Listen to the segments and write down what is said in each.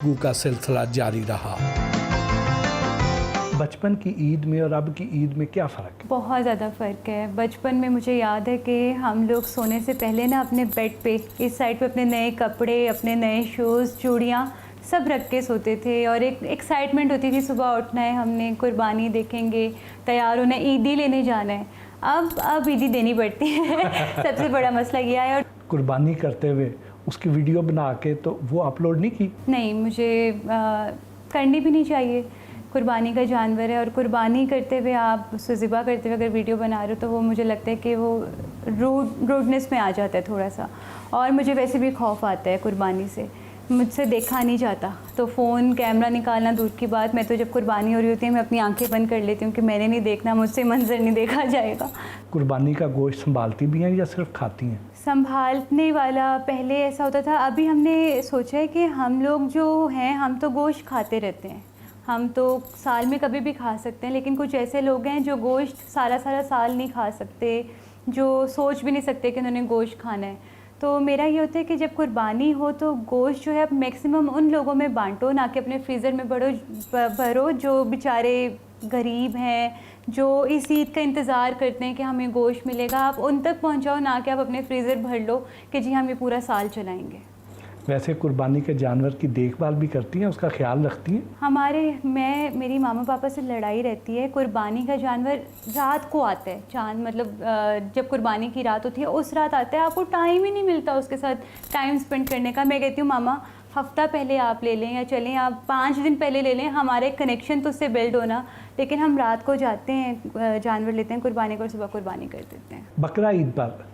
गुफ्तगू का सिलसिला जारी रहा। बचपन की ईद में और अब की ईद में क्या फ़र्क है? बहुत ज़्यादा फ़र्क है। बचपन में मुझे याद है कि हम लोग सोने से पहले ना अपने बेड पे इस साइड पे अपने नए कपड़े, अपने नए शूज़, चूड़ियाँ सब रख के सोते थे और एक एक्साइटमेंट होती थी, सुबह उठना है, हमने कुर्बानी देखेंगे, तैयार होना है, ईदी लेने जाना है। अब ईदी देनी पड़ती है सबसे बड़ा मसला ये है। और कुर्बानी करते हुए उसकी वीडियो बना के तो वो अपलोड नहीं की? नहीं, मुझे करनी भी नहीं चाहिए। कुर्बानी का जानवर है और कुर्बानी करते हुए आप उसे ज़िबा करते हुए अगर वीडियो बना रहे हो तो वो मुझे लगता है कि वो रूडनेस में आ जाता है थोड़ा सा। और मुझे वैसे भी खौफ आता है कुर्बानी से, मुझसे देखा नहीं जाता, तो फ़ोन कैमरा निकालना दूर की बात। मैं तो जब कुर्बानी हो रही होती है मैं अपनी आंखें बंद कर लेती हूँ कि मैंने नहीं देखना, मुझसे मंजर नहीं देखा जाएगा। कुर्बानी का गोश्त संभालती भी हैं या सिर्फ खाती हैं? संभालने वाला पहले ऐसा होता था, अभी हमने सोचा है कि हम लोग जो हैं हम तो गोश्त खाते रहते हैं, हम तो साल में कभी भी खा सकते हैं, लेकिन कुछ ऐसे लोग हैं जो गोश्त सारा साल नहीं खा सकते, जो सोच भी नहीं सकते कि उन्होंने गोश्त खाना है। तो मेरा ये होता है कि जब कुर्बानी हो तो गोश्त जो है आप मैक्सिमम उन लोगों में बांटो, ना कि अपने फ्रीज़र में भरो जो बेचारे गरीब हैं, जो इस ईद का इंतज़ार करते हैं कि हमें गोश्त मिलेगा। आप उन तक पहुंचाओ, ना कि आप अपने फ्रीज़र भर लो कि जी हम ये पूरा साल चलाएंगे। वैसे कुर्बानी के जानवर की देखभाल भी करती हैं, उसका ख्याल रखती हैं? मेरी मामा पापा से लड़ाई रहती है। कुर्बानी का जानवर रात को आता है, चांद मतलब जब कुर्बानी की रात होती है उस रात आता है, आपको टाइम ही नहीं मिलता उसके साथ टाइम स्पेंड करने का। मैं कहती हूँ मामा हफ़्ता पहले आप ले लें या चलें आप 5 दिन पहले ले लें, हमारे कनेक्शन तो उससे बिल्ड होना। लेकिन हम रात को जाते हैं, जानवर लेते हैं कुर्बानी को और सुबह कुर्बानी कर देते हैं। बकरा ईद पर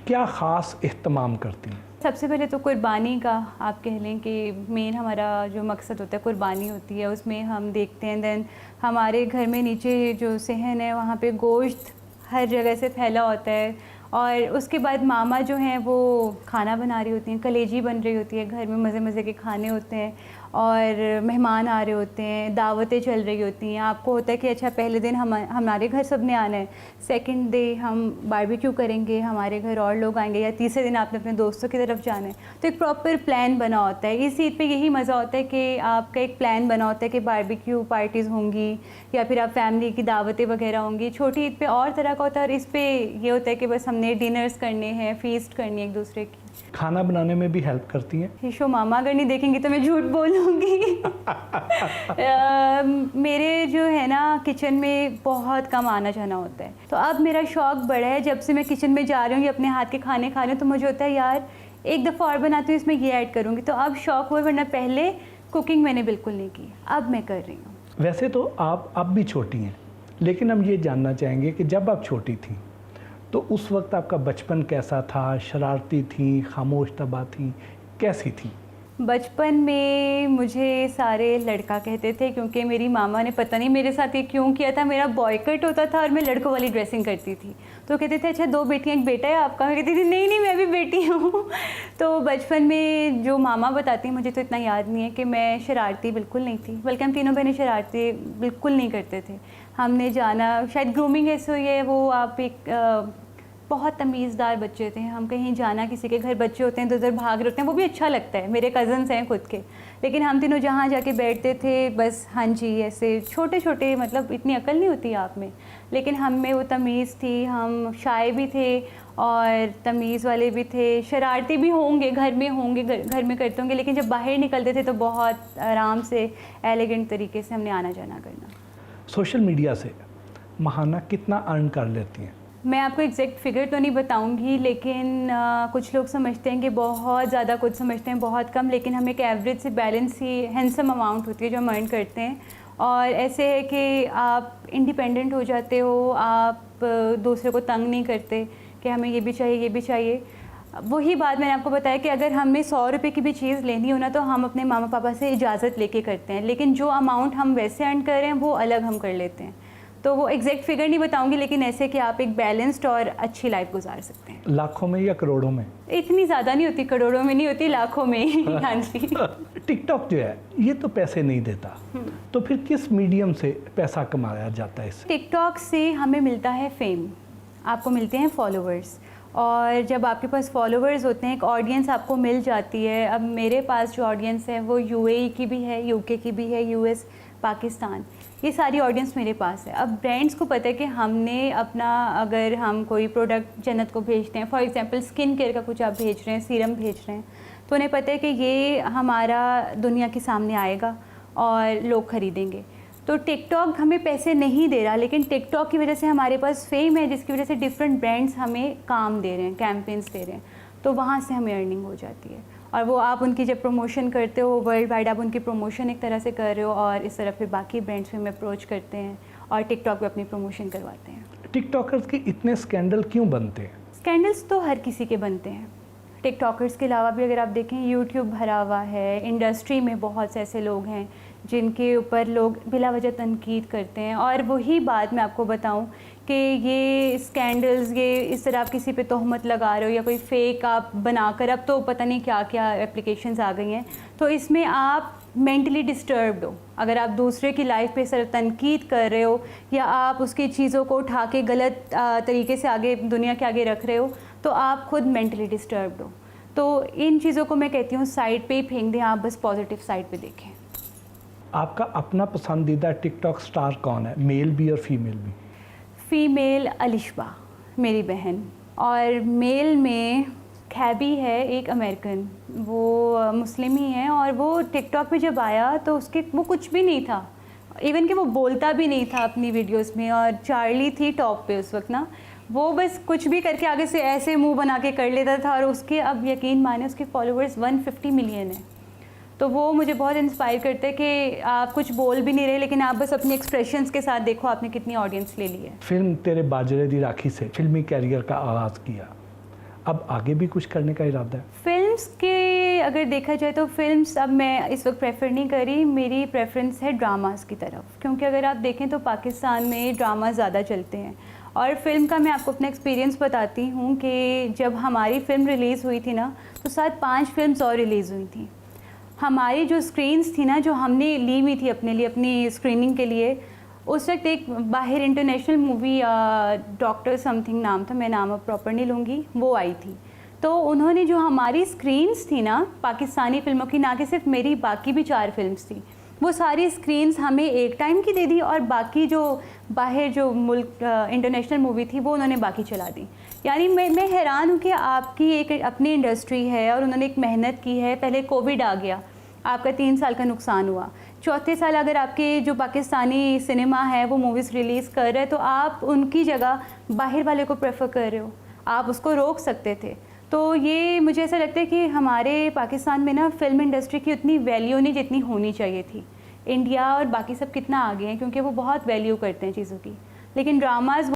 क्या ख़ास एहतमाम करती हैं? सबसे पहले तो कुर्बानी का आप कह लें कि मेन हमारा जो मकसद होता है कुर्बानी होती है, उसमें हम देखते हैं। देन हमारे घर में नीचे जो सहन है वहाँ पे गोश्त हर जगह से फैला होता है और उसके बाद मामा जो हैं वो खाना बना रही होती हैं, कलेजी बन रही होती है, घर में मज़े मज़े के खाने होते हैं और मेहमान आ रहे होते हैं, दावतें चल रही होती हैं। आपको होता है कि अच्छा पहले दिन हमारे घर सब ने आना है, सेकंड डे हम बारबेक्यू करेंगे, हमारे घर और लोग आएंगे, या तीसरे दिन आपने अपने दोस्तों की तरफ जाना है। तो एक प्रॉपर प्लान बना होता है। इस ईद पे यही मज़ा होता है कि आपका एक प्लान बना होता है कि बारबेक्यू पार्टीज़ होंगी या फिर आप फैमिली की दावतें वगैरह होंगी। छोटी ईद पे और तरह का होता है और इस पे ये होता है कि बस हमने डिनर्स करने हैं, फीस्ट करनी है एक दूसरे की। खाना बनाने में भी हेल्प करती हैं? शीशो मामा अगर नहीं देखेंगी तो मैं झूठ बोलूँगी मेरे जो है ना किचन में बहुत कम आना जाना होता है, तो अब मेरा शौक़ बढ़ा है। जब से मैं किचन में जा रही हूँ या अपने हाथ के खाने खा रही हूँ तो मुझे होता है यार एक दफ़ा और बनाती हूँ, इसमें ये ऐड करूँगी, तो अब शौक़ हुआ। वरना पहले कुकिंग मैंने बिल्कुल नहीं की, अब मैं कर रही हूँ। वैसे तो आप अब भी छोटी हैं, लेकिन हम ये जानना चाहेंगे कि जब आप छोटी थीं तो उस वक्त आपका बचपन कैसा था? शरारती थी, खामोश तबा थी, कैसी थी? बचपन में मुझे सारे लड़का कहते थे क्योंकि मेरी मामा ने पता नहीं मेरे साथ ये क्यों किया था, मेरा बॉयकट होता था और मैं लड़कों वाली ड्रेसिंग करती थी। तो कहते थे अच्छा 2 बेटियां एक बेटा है आपका? मैं कहती थी नहीं नहीं मैं भी बेटी हूँ तो बचपन में जो मामा बताती मुझे तो इतना याद नहीं है कि मैं शरारती बिल्कुल नहीं थी, बल्कि हम तीनों बहनें शरारती बिल्कुल नहीं करते थे। हमने जाना, शायद ग्रूमिंग ऐसे हुई है, वो आप एक बहुत तमीज़दार बच्चे थे। हम कहीं जाना, किसी के घर बच्चे होते हैं तो उधर भाग रहे होते हैं, वो भी अच्छा लगता है। मेरे कज़न्स हैं खुद के, लेकिन हम तीनों जहाँ जाके बैठते थे बस हाँ जी ऐसे छोटे छोटे, मतलब इतनी अकल नहीं होती आप में, लेकिन हम में वो तमीज़ थी। हम शाय भी थे और तमीज़ वाले भी थे। शरारती भी होंगे, घर में होंगे, घर में करते होंगे, लेकिन जब बाहर निकलते थे तो बहुत आराम से एलिगेंट तरीके से हमने आना जाना करना। सोशल मीडिया से माहाना कितना अर्न कर लेती हैं? मैं आपको एग्जैक्ट फिगर तो नहीं बताऊंगी, लेकिन कुछ लोग समझते हैं कि बहुत ज़्यादा, कुछ समझते हैं बहुत कम, लेकिन हम एक एवरेज से बैलेंस ही हैंडसम अमाउंट होती है जो हम अर्न करते हैं। और ऐसे है कि आप इंडिपेंडेंट हो जाते हो, आप दूसरे को तंग नहीं करते कि हमें ये भी चाहिए ये भी चाहिए। वही बात मैंने आपको बताया कि अगर हमें 100 रुपये की भी चीज़ लेनी हो ना तो हम अपने मामा पापा से इजाज़त लेके करते हैं, लेकिन जो अमाउंट हम वैसे अर्न कर रहे हैं वो अलग हम कर लेते हैं। तो वो एग्जैक्ट फिगर नहीं बताऊंगी, लेकिन ऐसे कि आप एक बैलेंस्ड और अच्छी लाइफ गुजार सकते हैं। लाखों में या करोड़ों में? इतनी ज़्यादा नहीं होती, करोड़ों में नहीं होती, लाखों में हाँ जी। टिकटॉक जो है ये तो पैसे नहीं देता, तो फिर किस मीडियम से पैसा कमाया जाता है इससे? टिकटॉक से हमें मिलता है फेम, आपको मिलते हैं फॉलोअर्स, और जब आपके पास फॉलोअर्स होते हैं, एक ऑडियंस आपको मिल जाती है। अब मेरे पास जो ऑडियंस है वो यूएई की भी है, यूके की भी है, यूएस, पाकिस्तान, ये सारी ऑडियंस मेरे पास है। अब ब्रांड्स को पता है कि हमने अपना, अगर हम कोई प्रोडक्ट जन्नत को भेजते हैं, फॉर एग्जांपल स्किन केयर का कुछ आप भेज रहे हैं, सीरम भेज रहे हैं, तो उन्हें पता है कि ये हमारा दुनिया के सामने आएगा और लोग ख़रीदेंगे। तो टिकटॉक हमें पैसे नहीं दे रहा, लेकिन टिकटॉक की वजह से हमारे पास फेम है, जिसकी वजह से डिफरेंट ब्रांड्स हमें काम दे रहे हैं, कैंपेन्स दे रहे हैं, तो वहाँ से हमें अर्निंग हो जाती है। और वो आप उनकी जब प्रमोशन करते हो वर्ल्ड वाइड, आप उनकी प्रमोशन एक तरह से कर रहे हो, और इस तरह फिर बाकी ब्रांड्स में अप्रोच करते हैं और टिकटॉक पे अपनी प्रमोशन करवाते हैं। टिकटॉकर्स के इतने स्कैंडल क्यों बनते हैं? स्कैंडल्स तो हर किसी के बनते हैं। टिकटॉकर्स के अलावा भी अगर आप देखें, यूट्यूब भरा हुआ है, इंडस्ट्री में बहुत से ऐसे लोग हैं जिनके ऊपर लोग बिला वजह तनकीद करते हैं। और वही बात मैं आपको बताऊं कि ये स्कैंडल्स, ये इस तरह आप किसी पे तोहमत लगा रहे हो या कोई फेक आप बनाकर, अब तो पता नहीं क्या क्या एप्लीकेशंस आ गई हैं, तो इसमें आप मेंटली डिस्टर्ब्ड हो। अगर आप दूसरे की लाइफ पे सर तनकीद कर रहे हो या आप उसकी चीज़ों को उठा के गलत तरीके से आगे दुनिया के आगे रख रहे हो, तो आप खुद मेंटली डिस्टर्ब्ड हो। तो इन चीज़ों को मैं कहती हूँ साइड पे ही फेंक दें, आप बस पॉजिटिव साइड पे देखें। आपका अपना पसंदीदा टिकटॉक स्टार कौन है, मेल भी और फीमेल भी? फ़ीमेल अलिशबा, मेरी बहन, और मेल में खैबी है, एक अमेरिकन, वो मुस्लिम ही है, और वो टिकटॉक पे जब आया तो उसके वो कुछ भी नहीं था, इवन कि वो बोलता भी नहीं था अपनी वीडियोस में। और चार्ली थी टॉप पे उस वक्त ना, वो बस कुछ भी करके आगे से ऐसे मुंह बना के कर लेता था, और उसके, अब यकीन माने, उसके फॉलोअर्स 150 मिलियन है। तो वो मुझे बहुत इंस्पायर करते हैं कि आप कुछ बोल भी नहीं रहे, लेकिन आप बस अपने एक्सप्रेशंस के साथ देखो आपने कितनी ऑडियंस ले ली है। फिल्म तेरे बाजरे दी राखी से फिल्मी कैरियर का आगाज़ किया, अब आगे भी कुछ करने का इरादा है? फिल्म्स के अगर देखा जाए तो फिल्म्स अब मैं इस वक्त प्रेफर नहीं करी, मेरी प्रेफरेंस है ड्रामाज़ की तरफ, क्योंकि अगर आप देखें तो पाकिस्तान में ड्रामा ज़्यादा चलते हैं। और फिल्म का मैं आपको अपना एक्सपीरियंस बताती हूँ कि जब हमारी फ़िल्म रिलीज़ हुई थी ना, तो साथ 5 फिल्म्स और रिलीज़ हुई थी। हमारी जो स्क्रीन्स थी ना, जो हमने ली हुई थी अपने लिए, अपनी स्क्रीनिंग के लिए, उस वक्त एक बाहर इंटरनेशनल मूवी डॉक्टर समथिंग नाम था, मैं नाम अब प्रॉपर नहीं लूँगी, वो आई थी। तो उन्होंने जो हमारी स्क्रीन्स थी ना पाकिस्तानी फ़िल्मों की, ना कि सिर्फ मेरी, बाकी भी 4 फिल्म्स थी, वो सारी स्क्रीन्स हमें एक टाइम की दे दी, और बाकी जो बाहर जो मुल्क इंटरनेशनल मूवी थी वो उन्होंने बाकी चला दी। यानी मैं हैरान हूँ कि आपकी एक अपनी इंडस्ट्री है और उन्होंने एक मेहनत की है, पहले कोविड आ गया, आपका 3 साल का नुकसान हुआ, चौथे साल अगर आपके जो पाकिस्तानी सिनेमा है वो मूवीज़ रिलीज़ कर रहे हैं, तो आप उनकी जगह बाहर वाले को प्रेफर कर रहे हो, आप उसको रोक सकते थे। तो ये मुझे ऐसा लगता है कि हमारे पाकिस्तान में ना फ़िल्म इंडस्ट्री की उतनी वैल्यू नहीं जितनी होनी चाहिए थी। इंडिया और बाकी सब कितना आगे हैं, क्योंकि वो बहुत वैल्यू करते हैं चीज़ों की, लेकिन ड्रामाज़